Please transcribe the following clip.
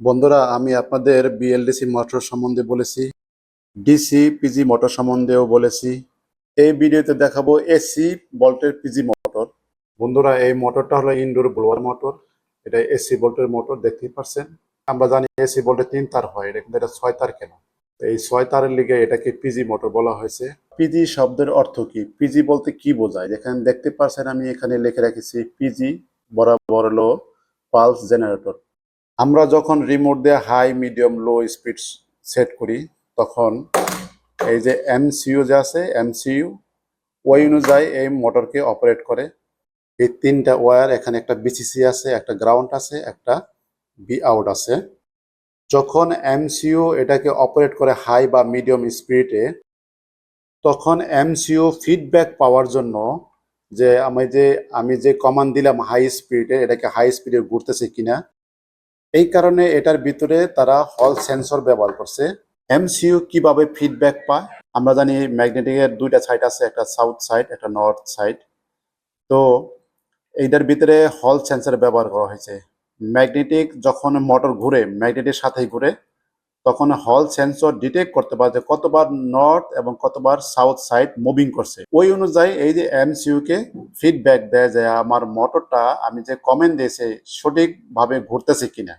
বন্ধুরা, আমি আপনাদের বিএলডিসি মোটর সম্বন্ধে বলেছি, ডিসি পিজি মোটর সম্বন্ধেও বলেছি। এই ভিডিওতে দেখাবো এসি ভোল্টের পিজি মোটর। বন্ধুরা, এই মোটরটা হলো ইনডোর ব্লোয়ার মোটর। এটা এসি ভোল্টের মোটর, দেখতেই পাচ্ছেন। আমরা জানি এসি ভোল্টে 3 তার হয়, এটা কিন্তু এটা 6 তার কেন। তো এই 6 তারের লিগে এটাকে পিজি মোটর বলা হয়েছে। পিজি শব্দের অর্থ কি, পিজি বলতে কি বোঝায়, এখানে দেখতে পাচ্ছেন আমি এখানে লিখে রেখেছি পিজি বরাবর হলো পালস জেনারেটর। আমরা যখন রিমোট দিয়ে high medium low speed set করি, তখন এই যে এমসিইউ যে আছে, এমসিইউ ওই অনুযায়ী এই মোটরকে অপারেট করে। এই 3টা ওয়্যার, এখানে একটা বিসিসি আছে, একটা গ্রাউন্ড আছে, একটা বি আউট আছে। যখন এমসিইউ এটাকে অপারেট করে হাই বা মিডিয়াম স্পিডে, তখন এমসিইউ ফিডব্যাক পাওয়ার জন্য যে আমি যে কমান্ড দিলাম হাই স্পিডে, এটাকে হাই স্পিডে ঘুরতেছে কিনা, এই কারণে এটার ভিতরে তারা হল সেন্সর ব্যবহার করছে। এমসিইউ কিভাবে ফিডব্যাক পায়? আমরা জানি ম্যাগনেটিকের 2টা সাইড আছে, একটা সাউথ সাইড, একটা নর্থ সাইড। তো এইটার ভিতরে হল সেন্সর ব্যবহার করা হয়েছে। ম্যাগনেটিক যখন মোটর ঘুরে, ম্যাগনেটের সাথেই ঘুরে, তখন হল সেন্সর ডিটেক্ট করতে পারে যে কতবার নর্থ এবং কতবার সাউথ সাইড মুভিং করছে। ওই অনুযায়ী এই যে এমসিইউ কে ফিডব্যাক দেয় যে আমার মোটরটা আমি যে কমেন্ট দিয়েছে সঠিকভাবে ঘুরতেছে কিনা।